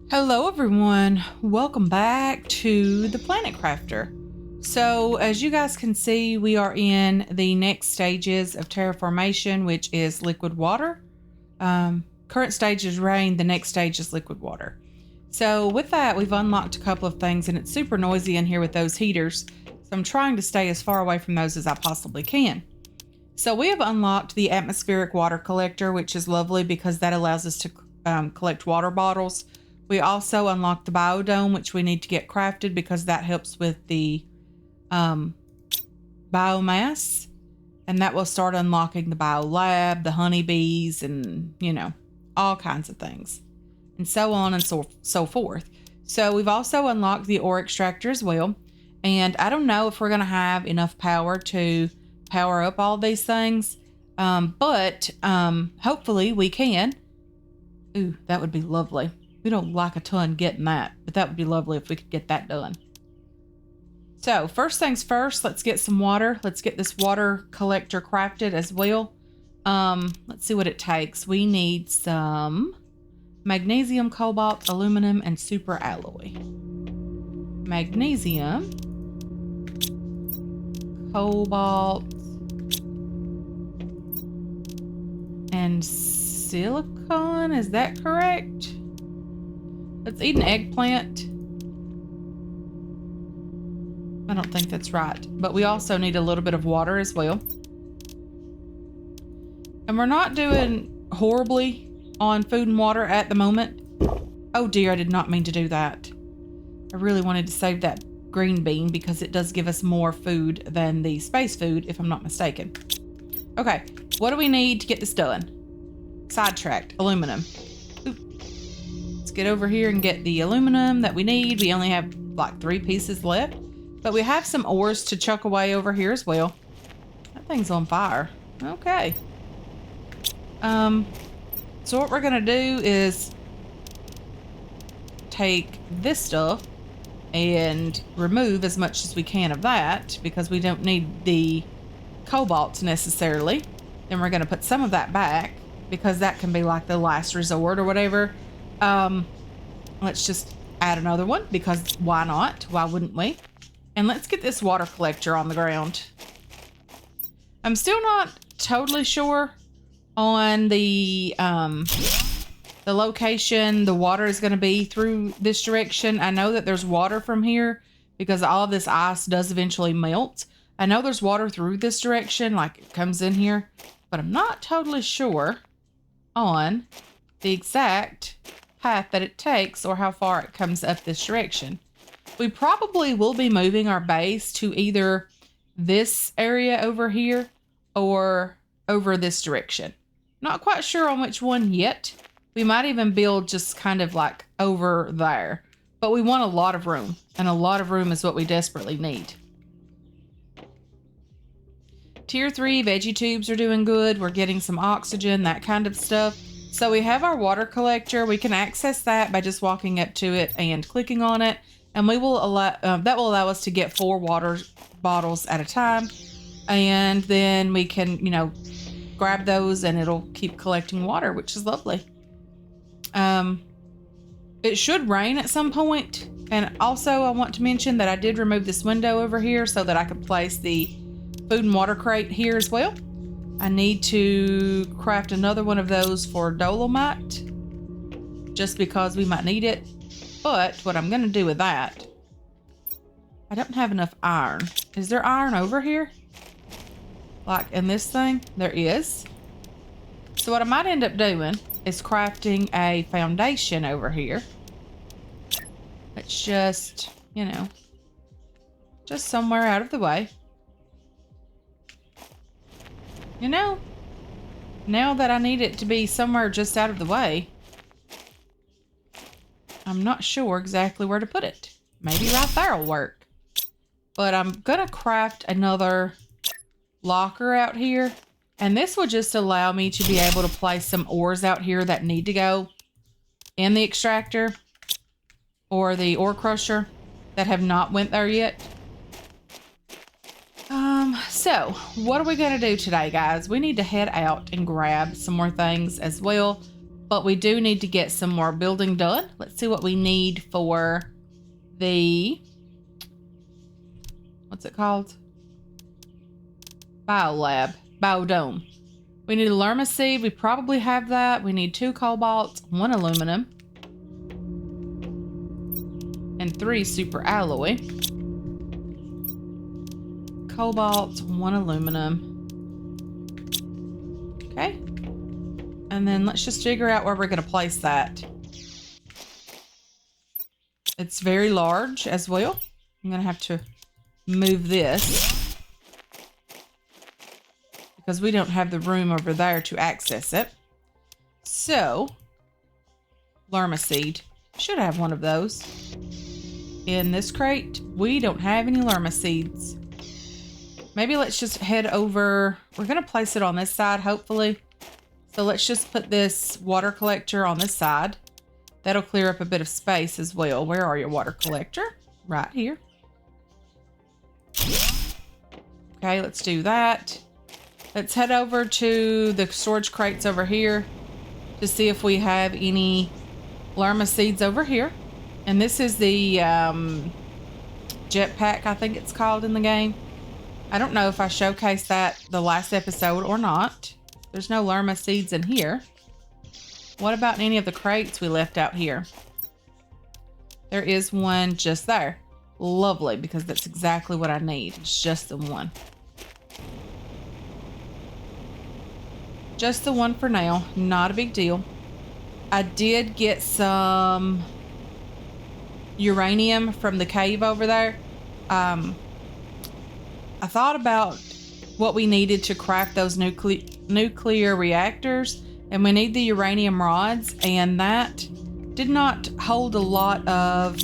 Hello everyone, welcome back to the Planet Crafter. So as you guys can see, we are in the next stages of terraformation, which is liquid water. Current stage is rain, the next stage is liquid water. So with that, we've unlocked a couple of things and it's super noisy in here with those heaters. So I'm trying to stay as far away from those as I possibly can. So we have unlocked the atmospheric water collector, which is lovely because that allows us to collect water bottles. We also unlocked the biodome, which we need to get crafted because that helps with the biomass. And that will start unlocking the biolab, the honeybees, and, you know, all kinds of things. And so on and so forth. So we've also unlocked the ore extractor as well. And I don't know if we're going to have enough power to power up all these things. But hopefully we can. Ooh, that would be lovely. We don't like a ton getting that, but that would be lovely if we could get that done. So first things first, let's get some water. Let's get this water collector crafted as well. Let's see what it takes. We need some magnesium, cobalt, aluminum, and super alloy. Magnesium, cobalt, and silicon. Is that correct? Let's eat an eggplant. I don't think that's right, but we also need a little bit of water as well. And we're not doing horribly on food and water at the moment. Oh dear, I did not mean to do that. I really wanted to save that green bean because it does give us more food than the space food, if I'm not mistaken. Okay, what do we need to get this done? Sidetracked, aluminum. Get over here and get the aluminum that we need. We only have like 3 pieces left, but we have some ores to chuck away over here as well. That thing's on fire. Okay. So what we're gonna do is take this stuff and remove as much as we can of that because we don't need the cobalt necessarily. Then we're gonna put some of that back because that can be like the last resort or whatever. Let's just add another one because why not? Why wouldn't we? And let's get this water collector on the ground. I'm still not totally sure on the location the water is going to be through this direction. I know that there's water from here because all of this ice does eventually melt. I know there's water through this direction, like it comes in here, but I'm not totally sure on the exact path that it takes or how far it comes up this direction. We probably will be moving our base to either this area over here or over this direction. Not quite sure on which one yet. We might even build just kind of like over there, but we want a lot of room, and a lot of room is what we desperately need. Tier 3 veggie tubes are doing good. We're getting some oxygen, that kind of stuff. So we have our water collector. We can access that by just walking up to it and clicking on it. And we will allow, that will allow us to get 4 water bottles at a time. And then we can, you know, grab those and it'll keep collecting water, which is lovely. It should rain at some point. And also I want to mention that I did remove this window over here so that I could place the food and water crate here as well. I need to craft another one of those for dolomite just because we might need it. But what I'm going to do with that, I don't have enough iron. Is there iron over here? Like in this thing? There is. So what I might end up doing is crafting a foundation over here. It's just, you know, just somewhere out of the way. You know, now that I need it to be somewhere just out of the way, I'm not sure exactly where to put it. Maybe right there will work. But I'm going to craft another locker out here. And this will just allow me to be able to place some ores out here that need to go in the extractor or the ore crusher that have not went there yet. So what are we going to do today, guys? We need to head out and grab some more things as well. But we do need to get some more building done. Let's see what we need for the... What's it called? Biolab. Biodome. We need a lerma seed. We probably have that. We need 2 cobalt, 1 aluminum, and 3 super alloy. Cobalt, 1 aluminum. Okay. And then let's just figure out where we're going to place that. It's very large as well. I'm going to have to move this because we don't have the room over there to access it. So, lerma seed. Should have one of those. In this crate, we don't have any lerma seeds. Maybe let's just head over. We're going to place it on this side, hopefully. So let's just put this water collector on this side. That'll clear up a bit of space as well. Where are your water collector? Right here. Okay, let's do that. Let's head over to the storage crates over here to see if we have any lerma seeds over here. And this is the jetpack, I think it's called in the game. I don't know if I showcased that the last episode or not. There's no lerma seeds in here. What about any of the crates we left out here? There is one just there. Lovely, because that's exactly what I need. It's just the one. Just the one for now. Not a big deal. I did get some uranium from the cave over there. I thought about what we needed to craft those nuclear reactors, and we need the uranium rods, and that did not hold a lot of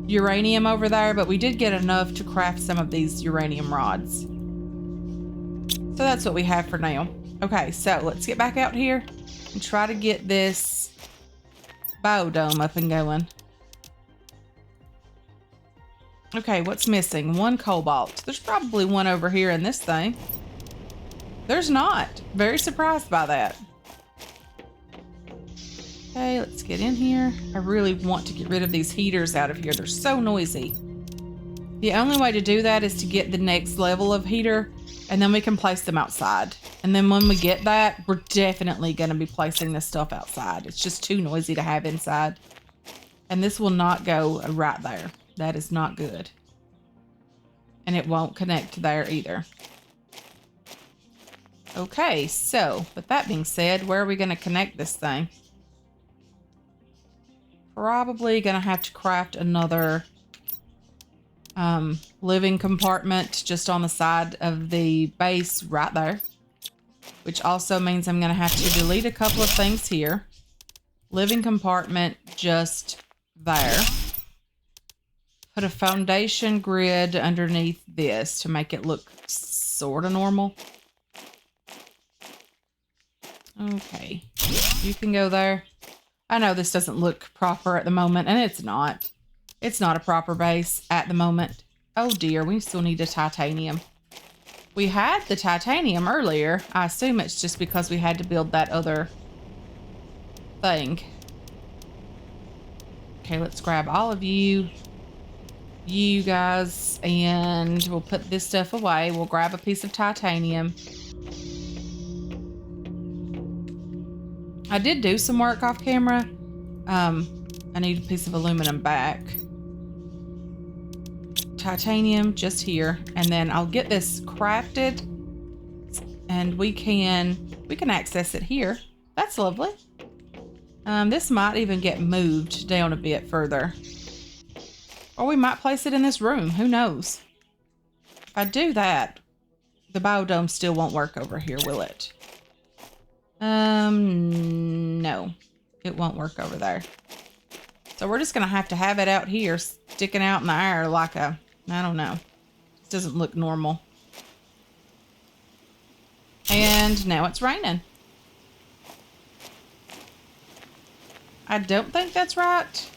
uranium over there, but we did get enough to craft some of these uranium rods. So that's what we have for now. Okay, so let's get back out here and try to get this biodome up and going. Okay, what's missing? 1 cobalt. There's probably one over here in this thing. There's not. Very surprised by that. Okay, let's get in here. I really want to get rid of these heaters out of here. They're so noisy. The only way to do that is to get the next level of heater, and then we can place them outside. And then when we get that, we're definitely going to be placing this stuff outside. It's just too noisy to have inside. And this will not go right there. That is not good. And it won't connect there either. Okay, so with that being said, where are we going to connect this thing? Probably going to have to craft another living compartment just on the side of the base right there. Which also means I'm going to have to delete a couple of things here. Living compartment just there. Put a foundation grid underneath this to make it look sort of normal. Okay, you can go there. I know this doesn't look proper at the moment, and it's not. It's not a proper base at the moment. Oh dear, we still need a titanium. We had the titanium earlier. I assume it's just because we had to build that other thing. Okay, let's grab all of you guys, and we'll put this stuff away. We'll grab a piece of titanium. I did do some work off camera. I need a piece of aluminum back. Titanium just here, and then I'll get this crafted, and we can access it here. That's lovely. This might even get moved down a bit further. Or we might place it in this room. Who knows? If I do that, the biodome still won't work over here, will it? No. It won't work over there. So we're just going to have it out here, sticking out in the air like a... I don't know. It doesn't look normal. And now it's raining. I don't think that's right.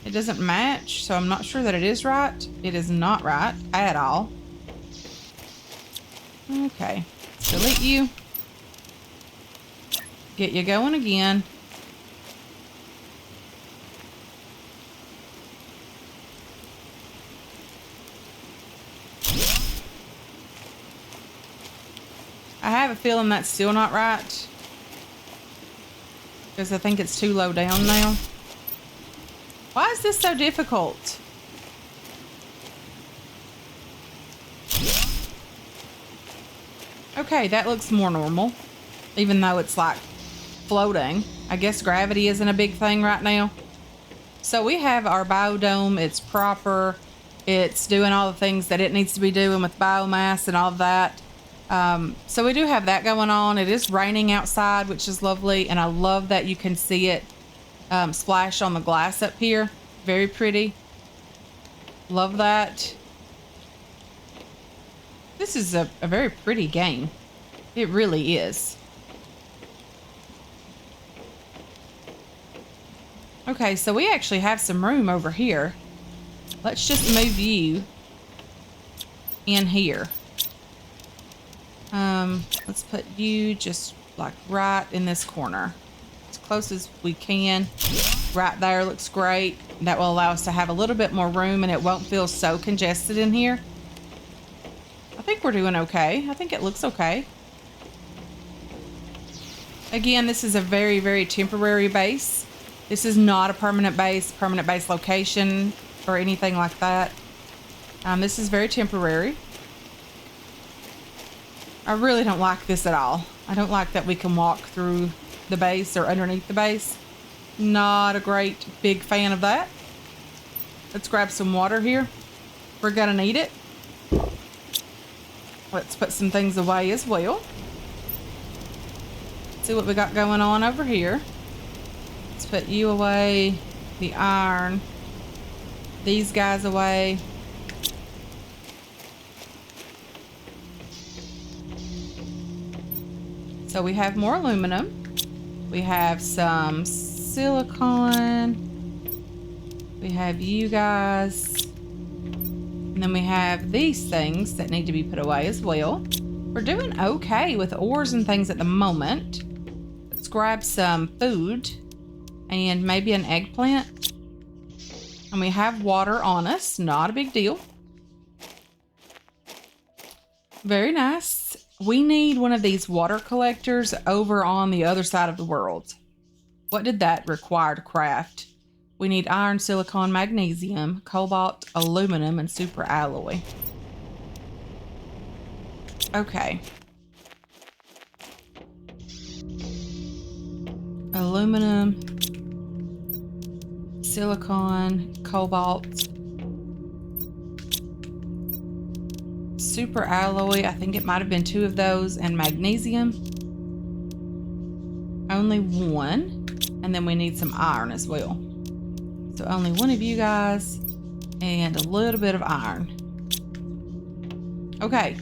It doesn't match, so I'm not sure that it is right. It is not right at all. Okay, let's delete you. Get you going again. I have a feeling that's still not right. Because I think it's too low down now. Why is this so difficult? Okay, that looks more normal. Even though it's like floating. I guess gravity isn't a big thing right now. So we have our biodome. It's proper. It's doing all the things that it needs to be doing with biomass and all of that. So we do have that going on. It is raining outside, which is lovely. And I love that you can see it splash on the glass up here. Very pretty. Love that. This is a very pretty game. It really is. Okay, so we actually have some room over here. Let's just move you in here. Let's put you just like right in this corner. As close as we can. Right there looks great. That will allow us to have a little bit more room and it won't feel so congested in here. I think we're doing okay. I think it looks okay. Again, this is a very, very temporary base. This is not a permanent base location, or anything like that. This is very temporary. I really don't like this at all. I don't like that we can walk through the base or underneath the base. Not a great big fan of that. Let's grab some water here. We're gonna need it. Let's put some things away as well. See what we got going on over here. Let's put you away. The iron. These guys away. So we have more aluminum. We have some silicone. We have you guys. And then we have these things that need to be put away as well. We're doing okay with ores and things at the moment. Let's grab some food and maybe an eggplant. And we have water on us. Not a big deal. Very nice. We need one of these water collectors over on the other side of the world. What did that require to craft? We need iron, silicon, magnesium, cobalt, aluminum, and super alloy. Okay. Aluminum, silicon, cobalt, super alloy. I think it might have been 2 of those, and magnesium. Only 1. And then we need some iron as well. So only 1 of you guys and a little bit of iron. Okay.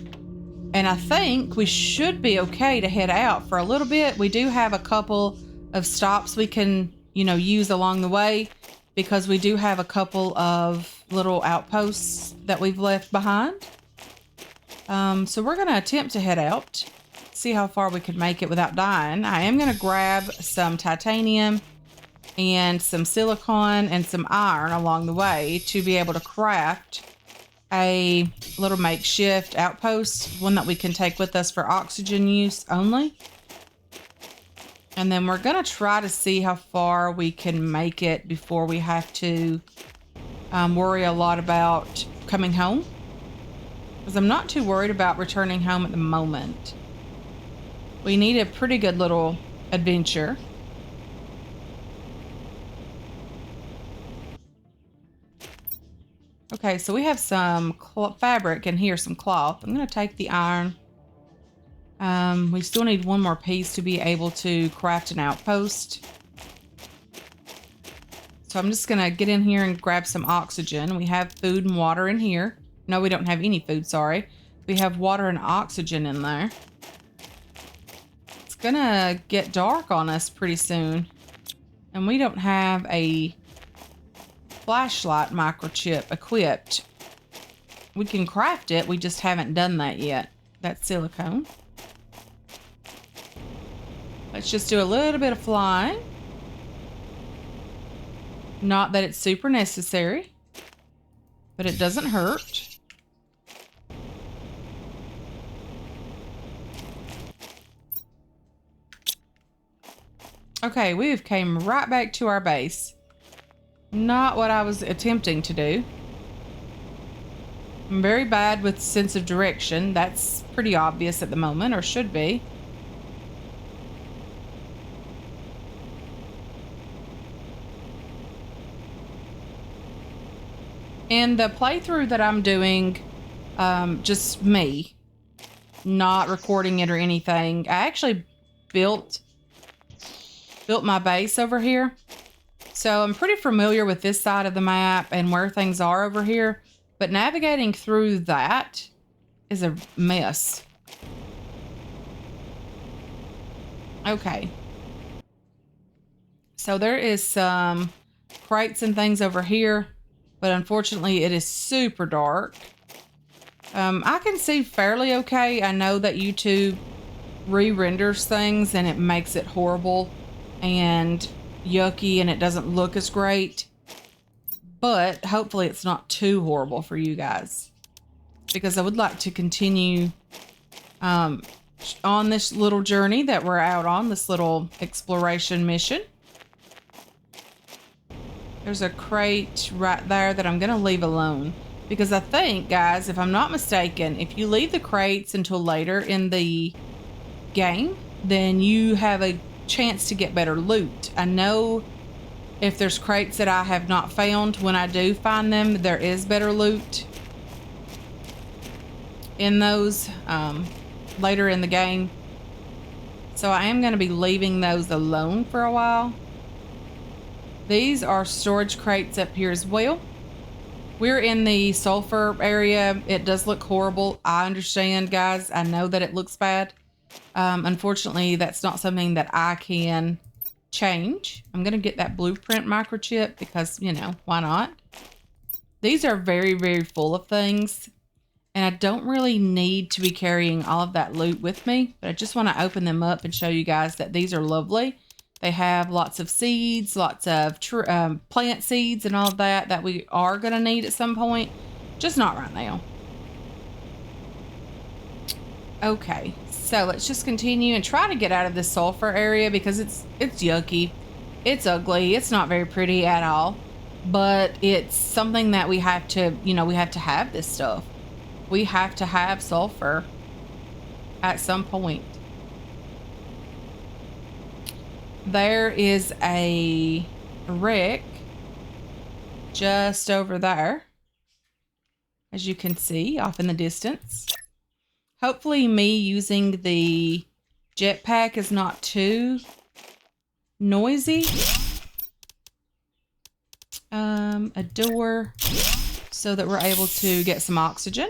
And I think we should be okay to head out for a little bit. We do have a couple of stops we can, use along the way because we do have a couple of little outposts that we've left behind. So we're going to attempt to head out, see how far we could make it without dying. I am going to grab some titanium and some silicon and some iron along the way to be able to craft a little makeshift outpost, one that we can take with us for oxygen use only. And then we're going to try to see how far we can make it before we have to worry a lot about coming home. Because I'm not too worried about returning home at the moment. We need a pretty good little adventure. Okay, so we have some fabric in here, some cloth. I'm going to take the iron. We still need 1 more piece to be able to craft an outpost. So I'm just going to get in here and grab some oxygen. We have food and water in here. No, we don't have any food, sorry. We have water and oxygen in there. It's going to get dark on us pretty soon. And we don't have a flashlight microchip equipped. We can craft it, we just haven't done that yet. That's silicone. Let's just do a little bit of flying. Not that it's super necessary, but it doesn't hurt. Okay, we've came right back to our base. Not what I was attempting to do. I'm very bad with sense of direction. That's pretty obvious at the moment, or should be. In the playthrough that I'm doing, just me, not recording it or anything, I actually built my base over here. So I'm pretty familiar with this side of the map and where things are over here. But navigating through that is a mess. Okay. So there is some crates and things over here. But unfortunately, it is super dark. I can see fairly okay. I know that YouTube re-renders things and it makes it horrible and yucky and it doesn't look as great. But hopefully it's not too horrible for you guys. Because I would like to continue on this little journey that we're out on, this little exploration mission. There's a crate right there that I'm going to leave alone. Because I think, guys, if I'm not mistaken, if you leave the crates until later in the game, then you have a chance to get better loot. I know if there's crates that I have not found, when I do find them, there is better loot in those later in the game. So I am going to be leaving those alone for a while. These are storage crates up here as well. We're in the sulfur area. It does look horrible. I understand, guys. I know that it looks bad. Unfortunately, that's not something that I can change. I'm going to get that blueprint microchip because, you know, why not? These are very, very full of things. And I don't really need to be carrying all of that loot with me. But I just want to open them up and show you guys that these are lovely. They have lots of seeds, lots of plant seeds and all of that we are going to need at some point. Just not right now. Okay, so let's just continue and try to get out of this sulfur area because it's yucky. It's ugly. It's not very pretty at all. But it's something that we have to, you know, we have to have this stuff. We have to have sulfur at some point. There is a wreck just over there, as you can see off in the distance. Hopefully me using the jetpack is not too noisy. A door so that we're able to get some oxygen.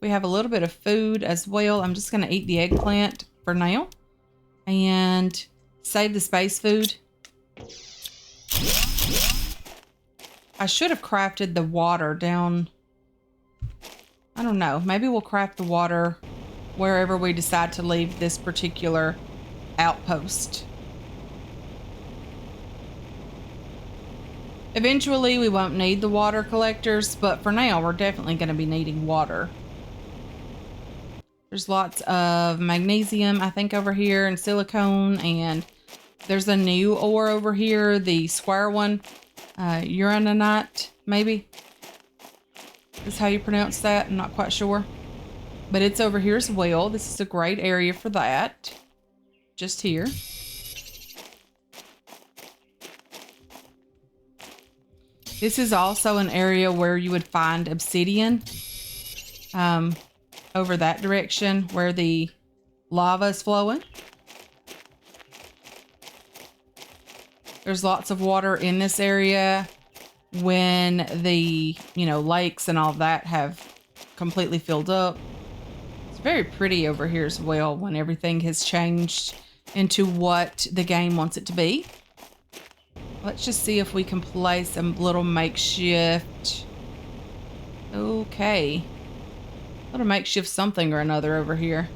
We have a little bit of food as well. I'm just going to eat the eggplant for now and save the space food. I should have crafted the water down. I don't know. Maybe we'll craft the water wherever we decide to leave this particular outpost. Eventually, we won't need the water collectors, but for now, we're definitely going to be needing water. There's lots of magnesium, I think, over here, and silicone, and there's a new ore over here, the square one, uraninite, maybe. Is how you pronounce that. I'm not quite sure. But it's over here as well. This is a great area for that. Just here. This is also an area where you would find obsidian. Over that direction where the lava is flowing. There's lots of water in this area when the, you know, lakes and all that have completely filled up. It's very pretty over here as well when everything has changed into what the game wants it to be. Let's just see if we can place a little makeshift. Okay. A little makeshift something or another over here.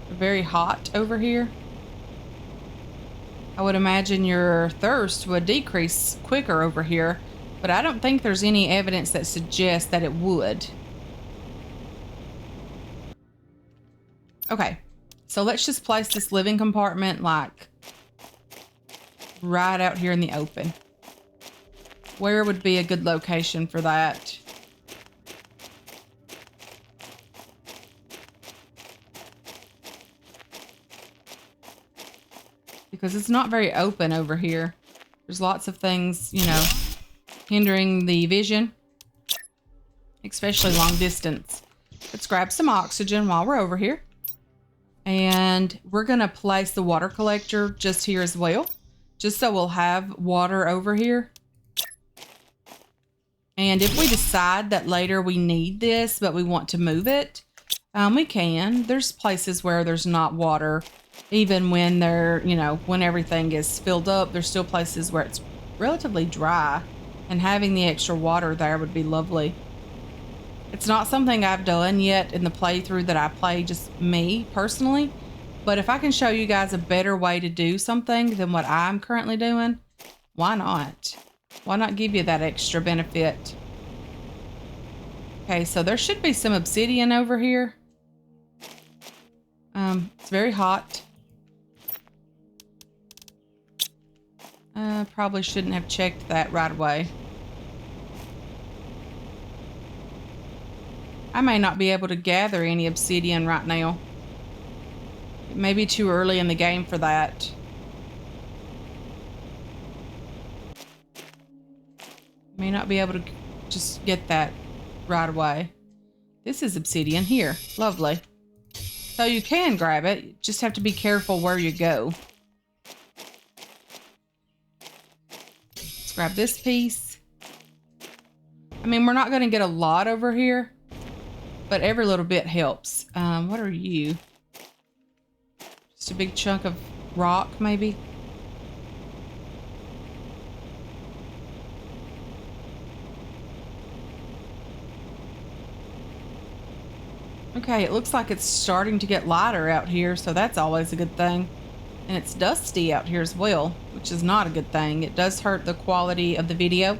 Very hot over here. I would imagine your thirst would decrease quicker over here, but I don't think there's any evidence that suggests that it would. Okay, so let's just place this living compartment like right out here in the open. Where would be a good location for that? Because it's not very open over here. There's lots of things, you know, hindering the vision, especially long distance. Let's grab some oxygen while we're over here. And we're going to place the water collector just here as well, just so we'll have water over here. And if we decide that later we need this, but we want to move it, we can. There's places where there's not water, even when they're, you know, when everything is filled up, there's still places where it's relatively dry, and having the extra water there would be lovely. It's not something I've done yet in the playthrough that I play, just me personally. But if I can show you guys a better way to do something than what I'm currently doing, why not? Why not give you that extra benefit? Okay, so there should be some obsidian over here. It's very hot. Probably shouldn't have checked that right away. I may not be able to gather any obsidian right now. It may be too early in the game for that. May not be able to just get that right away. This is obsidian here. Lovely. So you can grab it. You just have to be careful where you go. Let's grab this piece. I mean, we're not going to get a lot over here, but every little bit helps. What are you? Just a big chunk of rock, maybe? Okay, it looks like it's starting to get lighter out here, so that's always a good thing. And it's dusty out here as well, which is not a good thing. It does hurt the quality of the video.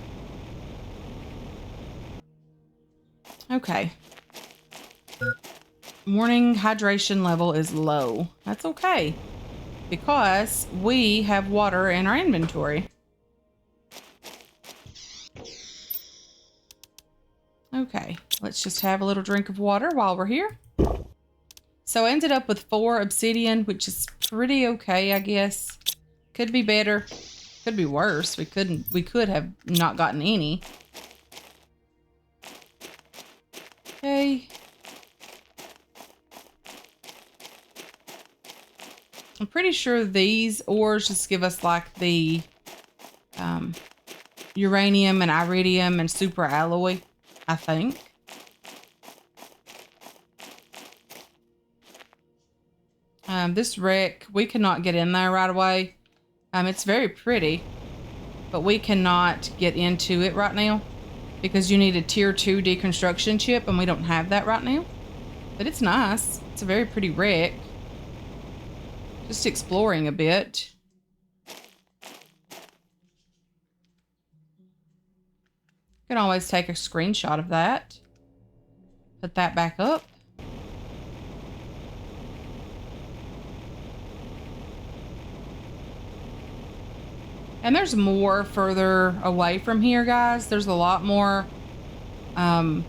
Okay. Morning hydration level is low. That's okay, because we have water in our inventory. Okay, let's just have a little drink of water while we're here. So I ended up with 4 obsidian, which is pretty okay, I guess. Could be better. Could be worse. We could have not gotten any. Okay. I'm pretty sure these ores just give us like the uranium and iridium and super alloy, I think. This wreck, we cannot get in there right away. It's very pretty, but we cannot get into it right now because you need a tier 2 deconstruction chip, and we don't have that right now. But it's nice. It's a very pretty wreck. Just exploring a bit. You can always take a screenshot of that. Put that back up. And there's more further away from here, guys. There's a lot more that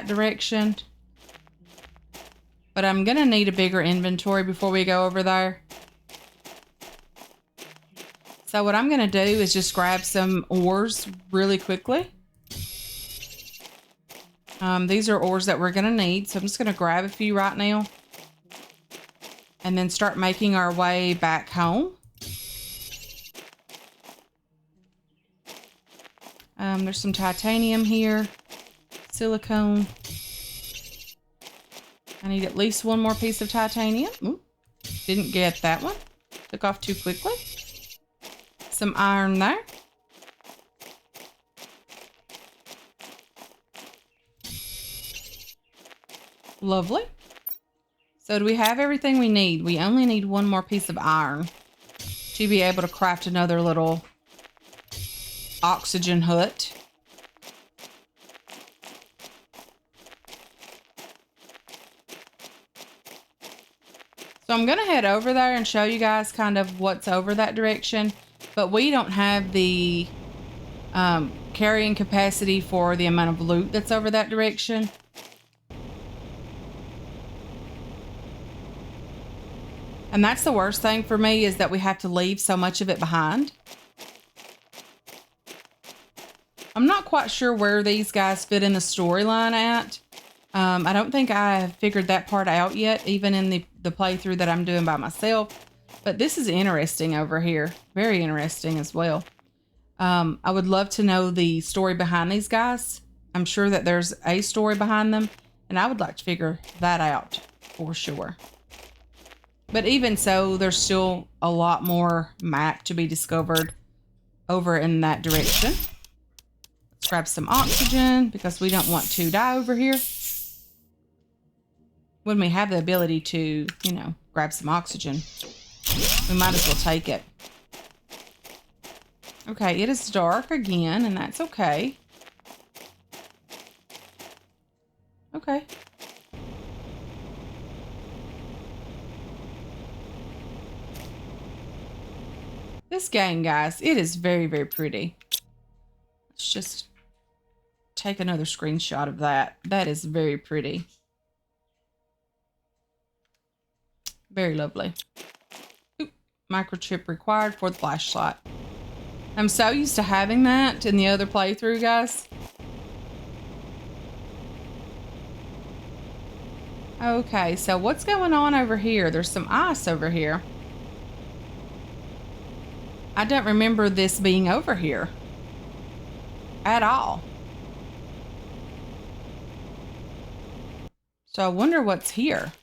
direction. But I'm gonna need a bigger inventory before we go over there. So what I'm gonna do is just grab some ores really quickly. These are ores that we're gonna need, so I'm just gonna grab a few right now. And then start making our way back home. There's some titanium here. Silicone. I need at least one more piece of titanium. Ooh, didn't get that one. Took off too quickly. Some iron there. Lovely. So do we have everything we need? We only need one more piece of iron to be able to craft another little oxygen hut. So I'm going to head over there and show you guys kind of what's over that direction. But we don't have the carrying capacity for the amount of loot that's over that direction. And that's the worst thing for me, is that we have to leave so much of it behind. I'm not quite sure where these guys fit in the storyline at. I don't think I have figured that part out yet, even in the playthrough that I'm doing by myself. But this is interesting over here. Very interesting as well. I would love to know the story behind these guys. I'm sure that there's a story behind them, and I would like to figure that out for sure. But even so, there's still a lot more map to be discovered over in that direction. Let's grab some oxygen because we don't want to die over here. When we have the ability to, you know, grab some oxygen, we might as well take it. Okay, it is dark again, and that's okay. Okay. This game, guys, it is very, very pretty. Let's just take another screenshot of that. That is very pretty. Very lovely. Oop, microchip required for the flashlight. I'm so used to having that in the other playthrough, guys. Okay, so what's going on over here? There's some ice over here. I don't remember this being over here at all. So I wonder what's here.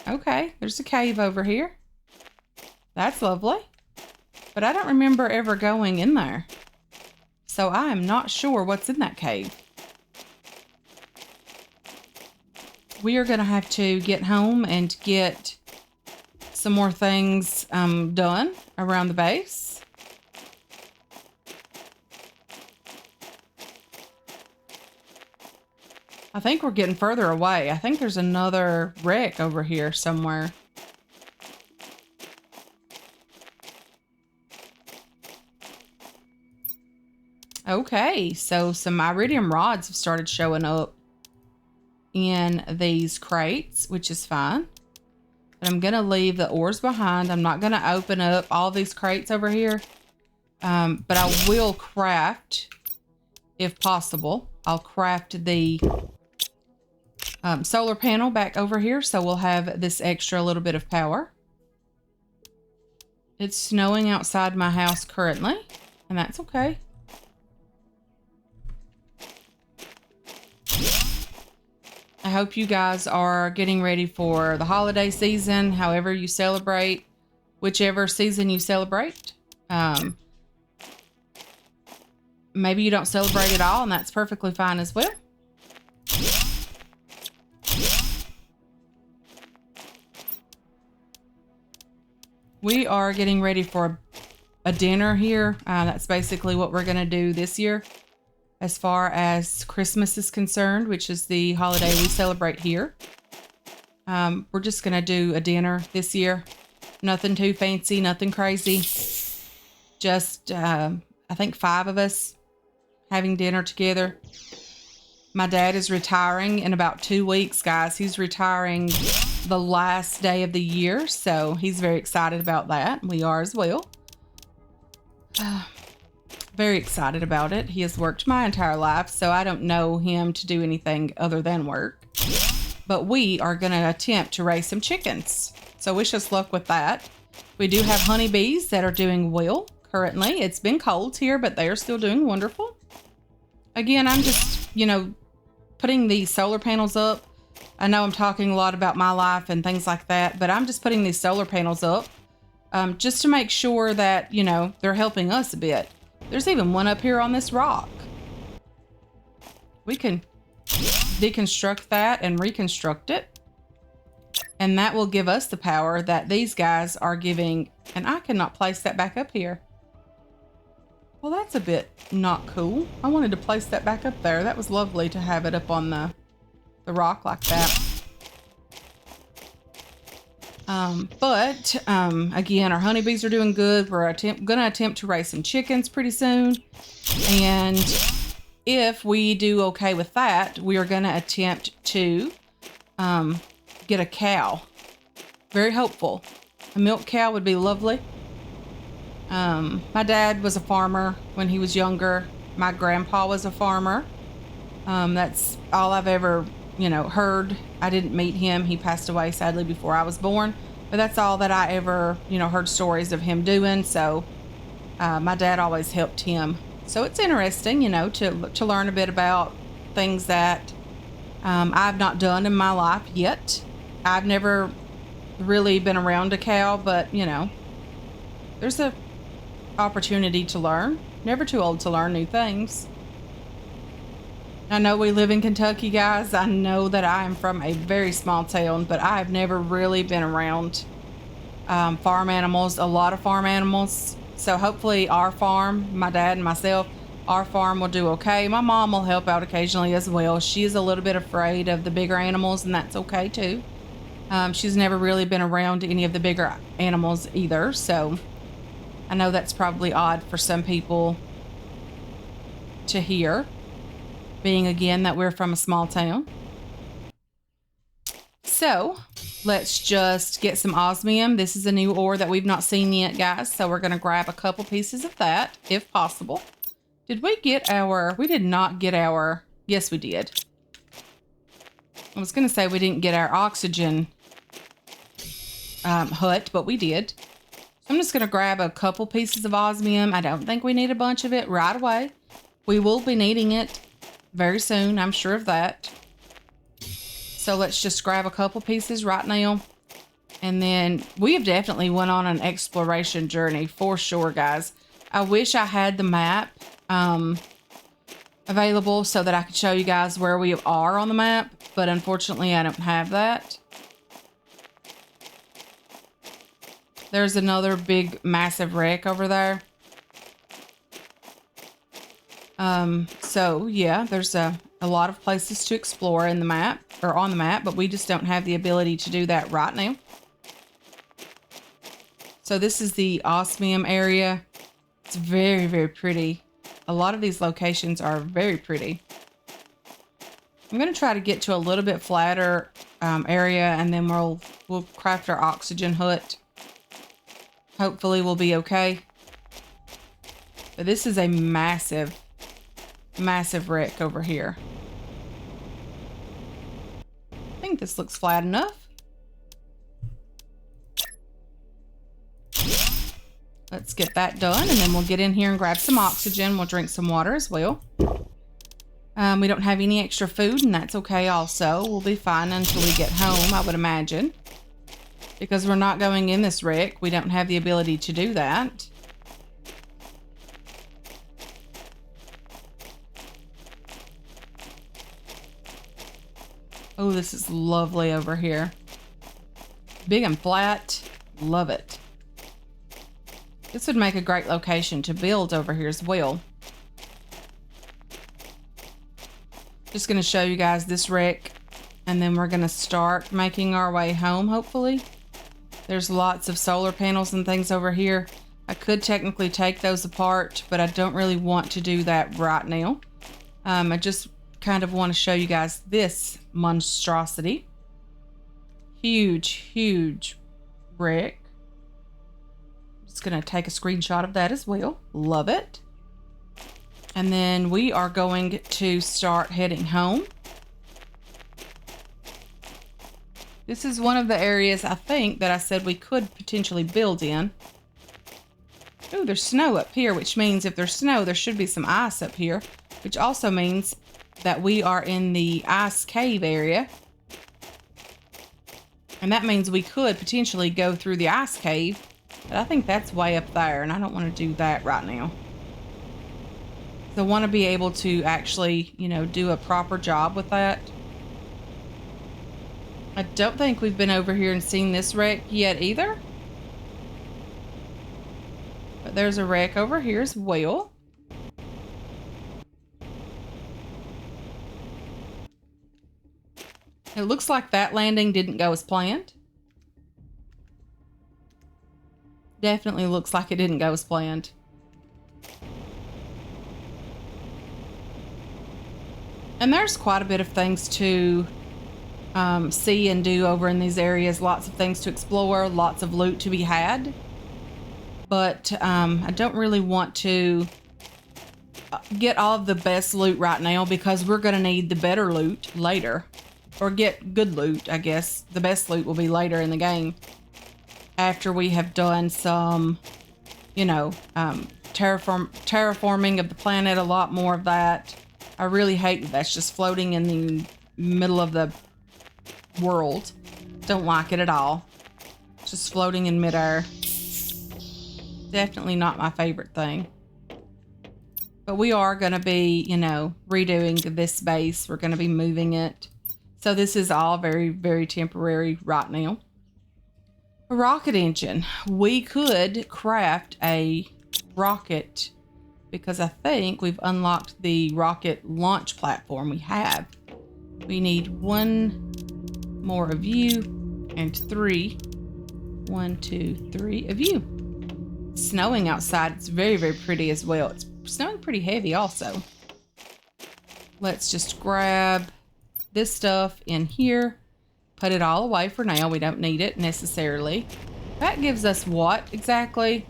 Okay, there's a cave over here. That's lovely. But I don't remember ever going in there. So I am not sure what's in that cave. We are going to have to get home and get some more things done around the base. I think we're getting further away. I think there's another wreck over here somewhere. Okay, so some iridium rods have started showing up in these crates, which is fine. But I'm going to leave the ores behind. I'm not going to open up all these crates over here. But I will craft, if possible. I'll craft the solar panel back over here, so we'll have this extra little bit of power. It's snowing outside my house currently, and that's okay. I hope you guys are getting ready for the holiday season, however you celebrate, whichever season you celebrate. Maybe you don't celebrate at all, and that's perfectly fine as well. We are getting ready for a dinner here. That's basically what we're going to do this year as far as Christmas is concerned, which is the holiday we celebrate here. We're just going to do a dinner this year. Nothing too fancy, nothing crazy. Just, I think 5 of us having dinner together. My dad is retiring in about 2 weeks, guys. He's retiring the last day of the year, so he's very excited about that. We are as well. Very excited about it. He has worked my entire life, so I don't know him to do anything other than work. But we are going to attempt to raise some chickens. So wish us luck with that. We do have honeybees that are doing well currently. It's been cold here, but they are still doing wonderful. Again, I'm just, you know, putting these solar panels up. I know I'm talking a lot about my life and things like that, but I'm just putting these solar panels up just to make sure that, you know, they're helping us a bit. There's even one up here on this rock. we can deconstruct that and reconstruct it. And that will give us the power that these guys are giving. And I cannot place that back up here. Well, that's a bit not cool. I wanted to place that back up there. That was lovely to have it up on the rock like that. Again, our honeybees are doing good. We're gonna attempt to raise some chickens pretty soon. And if we do okay with that, we are gonna attempt to get a cow. Very hopeful. A milk cow would be lovely. My dad was a farmer when he was younger. My grandpa was a farmer. That's all I've ever, heard. I didn't meet him. He passed away sadly before I was born. But that's all that I ever, heard stories of him doing. So my dad always helped him. So it's interesting, to learn a bit about things that I've not done in my life yet. I've never really been around a cow, but, there's a opportunity to learn. Never too old to learn new things. I know we live in Kentucky, guys. I know that I am from a very small town, but I've never really been around farm animals, a lot of farm animals. So hopefully our farm, my dad and myself, our farm will do okay. My mom will help out occasionally as well. She's a little bit afraid of the bigger animals, and that's okay too. She's never really been around any of the bigger animals either, so I know that's probably odd for some people to hear, being again that we're from a small town. So let's just get some osmium. This is a new ore that we've not seen yet, guys. So we're going to grab a couple pieces of that if possible. Did we get we did not get yes, we did. I was going to say we didn't get our oxygen hut, but we did. I'm just going to grab a couple pieces of osmium. I don't think we need a bunch of it right away. We will be needing it very soon. I'm sure of that. So let's just grab a couple pieces right now. And then we have definitely went on an exploration journey for sure, guys. I wish I had the map available so that I could show you guys where we are on the map. But unfortunately, I don't have that. There's another big, massive wreck over there. So yeah, there's a lot of places to explore in the map, or on the map, but we just don't have the ability to do that right now. So this is the osmium area. It's very, very pretty. A lot of these locations are very pretty. I'm going to try to get to a little bit flatter area, and then we'll craft our oxygen hut. Hopefully we'll be okay. But this is a massive, massive wreck over here. I think this looks flat enough. Let's get that done, and then we'll get in here and grab some oxygen. We'll drink some water as well. We don't have any extra food, and that's okay also. We'll be fine until we get home, I would imagine. Because we're not going in this wreck. We don't have the ability to do that. Oh, this is lovely over here. Big and flat. Love it. This would make a great location to build over here as well. Just going to show you guys this wreck, and then we're going to start making our way home, hopefully. There's lots of solar panels and things over here. I could technically take those apart, but I don't really want to do that right now. I just kind of want to show you guys this monstrosity. Huge, huge wreck. Just going to take a screenshot of that as well. Love it. And then we are going to start heading home. This is one of the areas I think that I said we could potentially build in. Oh, there's snow up here, which means if there's snow, there should be some ice up here, which also means that we are in the ice cave area. And that means we could potentially go through the ice cave, but I think that's way up there, and I don't want to do that right now. I want to be able to actually, you know, do a proper job with that. I don't think we've been over here and seen this wreck yet either. But there's a wreck over here as well. It looks like that landing didn't go as planned. Definitely looks like it didn't go as planned. And there's quite a bit of things to see and do over in these areas. Lots of things to explore, lots of loot to be had. But I don't really want to get all of the best loot right now because we're going to need the better loot later. Or get good loot, I guess. The best loot will be later in the game. After we have done some, you know, terraforming of the planet, a lot more of that. I really hate that that's just floating in the middle of the world. Don't like it at all. Just floating in midair. Definitely not my favorite thing. But we are going to be, you know, redoing this base. We're going to be moving it. So this is all very, very temporary right now. A rocket engine. We could craft a rocket because I think we've unlocked the rocket launch platform. We have. We need 1 more of you and 3. 1, 2, 3 of you. It's snowing outside. It's very, very pretty as well. It's snowing pretty heavy also. Let's just grab this stuff in here. Put it all away for now. We don't need it necessarily. That gives us what exactly?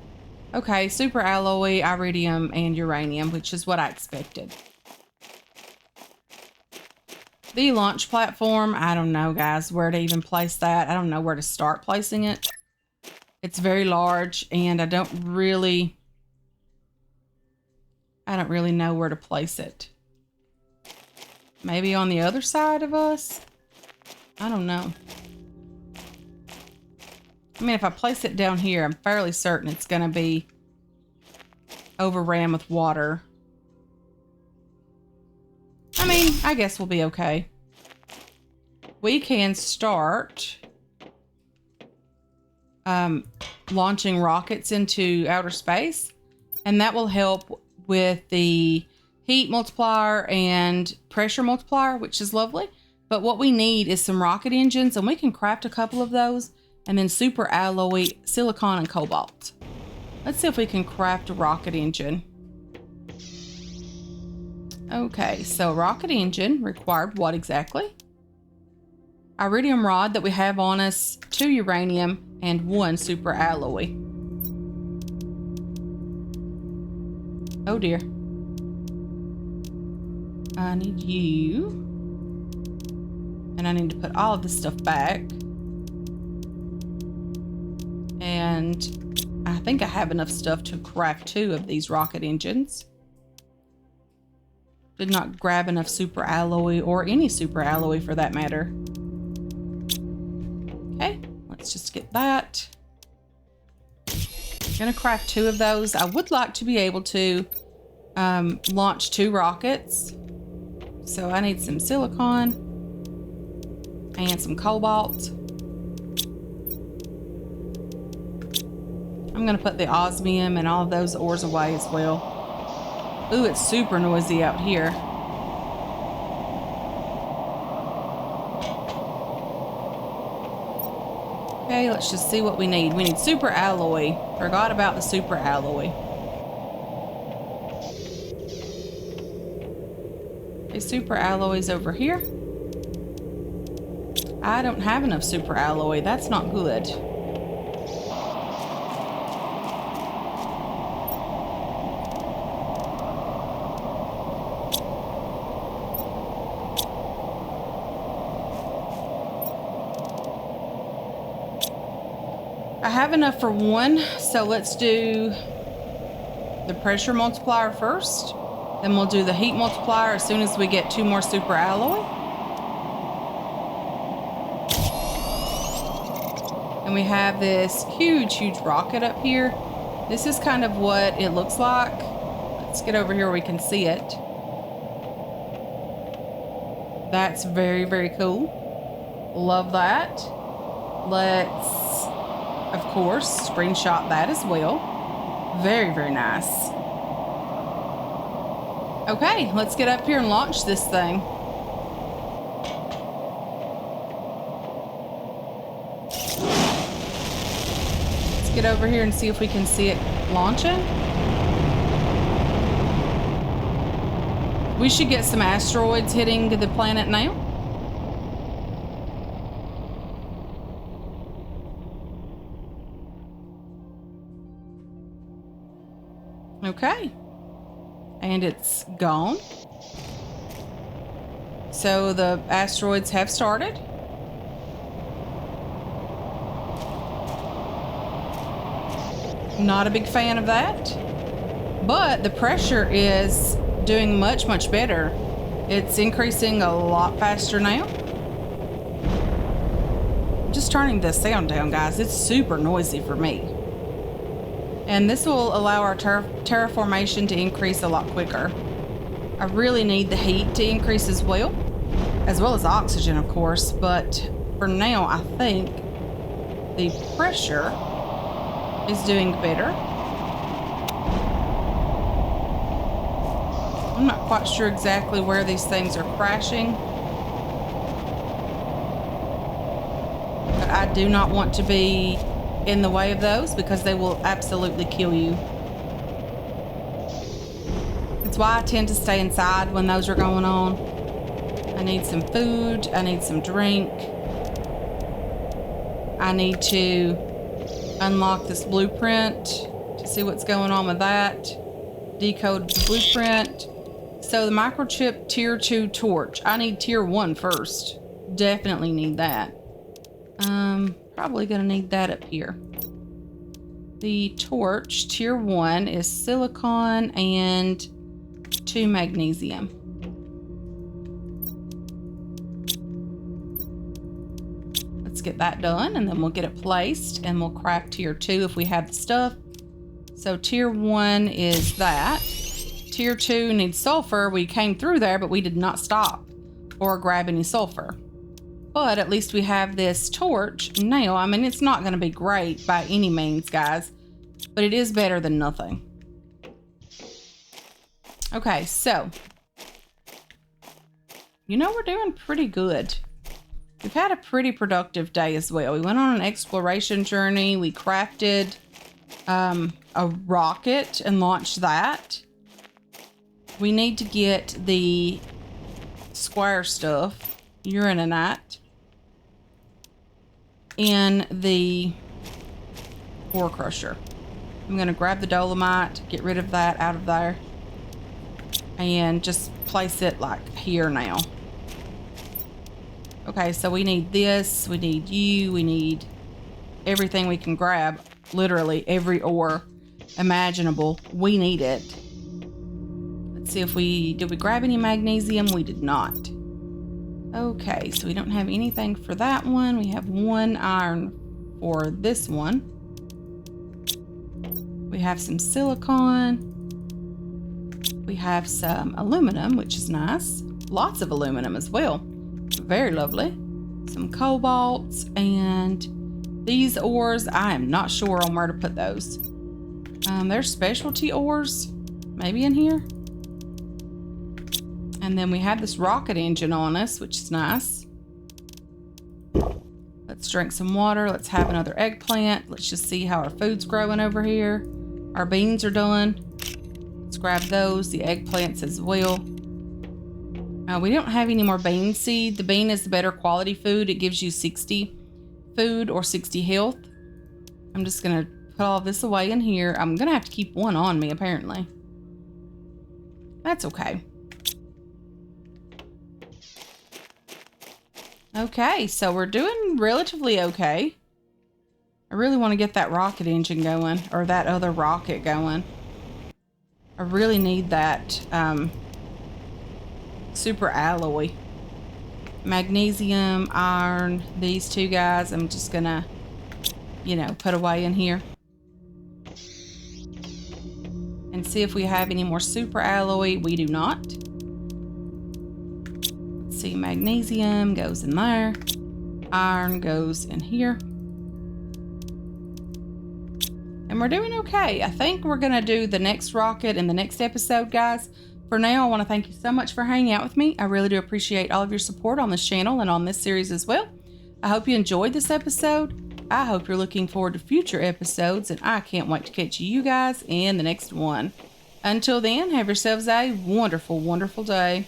Okay, super alloy, iridium, and uranium, which is what I expected. The launch platform, I don't know, guys, where to even place that. I don't know where to start placing it. It's very large, and I don't really know where to place it. Maybe on the other side of us? I don't know. I mean, if I place it down here, I'm fairly certain it's going to be overran with water. I mean, I guess we'll be okay. We can start launching rockets into outer space, and that will help with the heat multiplier and pressure multiplier, which is lovely. But what we need is some rocket engines, and we can craft a couple of those, and then super alloy, silicon, and cobalt. Let's see if we can craft a rocket engine. Okay, so rocket engine required what exactly? Iridium rod that we have on us, 2 uranium, and 1 super alloy. Oh dear. I need you. And I need to put all of this stuff back. And I think I have enough stuff to craft 2 of these rocket engines. Did not grab enough super alloy or any super alloy for that matter. Okay, let's just get that. Gonna craft 2 of those. I would like to be able to launch 2 rockets. So I need some silicon and some cobalt. I'm gonna put the osmium and all of those ores away as well. Ooh, it's super noisy out here. Okay, let's just see what we need. We need super alloy. Forgot about the super alloy. Okay, super alloy's over here. I don't have enough super alloy. That's not good. I have enough for 1, so let's do the pressure multiplier first. Then we'll do the heat multiplier as soon as we get 2 more super alloy. And we have this huge, huge rocket up here. This is kind of what it looks like. Let's get over here where we can see it. That's very, very cool. Love that. Let's, of course, screenshot that as well. Very, very nice. Okay, let's get up here and launch this thing. Let's get over here and see if we can see it launching. We should get some asteroids hitting the planet now. Okay. And it's gone. So the asteroids have started. Not a big fan of that. But the pressure is doing much, much better. It's increasing a lot faster now. I'm just turning the sound down, guys. It's super noisy for me. And this will allow our terraformation to increase a lot quicker. I really need the heat to increase as well as oxygen, of course. But for now, I think the pressure is doing better. I'm not quite sure exactly where these things are crashing. But I do not want to be in the way of those because they will absolutely kill you. That's why I tend to stay inside when those are going on. I need some food. I need some drink. I need to unlock this blueprint to see what's going on with that. Decode the blueprint. So the microchip tier 2 torch. I need tier 1 first. Definitely need that. Probably gonna need that up here. The torch tier 1 is silicon and 2 magnesium. Let's get that done and then we'll get it placed and we'll craft tier 2 if we have the stuff. So tier 1 is that. Tier 2 needs sulfur. We came through there, but we did not stop or grab any sulfur. But at least we have this torch now. I mean, it's not going to be great by any means, guys, but it is better than nothing. Okay, so, you know, we're doing pretty good. We've had a pretty productive day as well. We went on an exploration journey. We crafted a rocket and launched that. We need to get the square stuff, uraninite, in the ore crusher. I'm going to grab the dolomite, get rid of that out of there, and just place it like here now. Okay, so we need this, we need you, we need everything we can grab. Literally every ore imaginable. We need it. Let's see if did we grab any magnesium? We did not. Okay, so we don't have anything for that one. We have 1 iron for this one. We have some silicon. We have some aluminum, which is nice. Lots of aluminum as well. Very lovely. Some cobalts and these ores. I am not sure on where to put those. There's specialty ores, maybe in here. And then we have this rocket engine on us, which is nice. Let's drink some water. Let's have another eggplant. Let's just see how our food's growing over here. Our beans are done. Let's grab those, the eggplants as well. We don't have any more bean seed. The bean is the better quality food. It gives you 60 food or 60 health. I'm just going to put all this away in here. I'm going to have to keep one on me, apparently. That's okay. Okay, so we're doing relatively okay. I really want to get that rocket engine going, or that other rocket going. I really need that super alloy. Magnesium, iron, these two guys, I'm just gonna, you know, put away in here. and see if we have any more super alloy. We do not. Let's see, magnesium goes in there. Iron goes in here. And we're doing okay. I think we're going to do the next rocket in the next episode, guys. For now, I want to thank you so much for hanging out with me. I really do appreciate all of your support on this channel and on this series as well. I hope you enjoyed this episode. I hope you're looking forward to future episodes, and I can't wait to catch you guys in the next one. Until then, have yourselves a wonderful, wonderful day.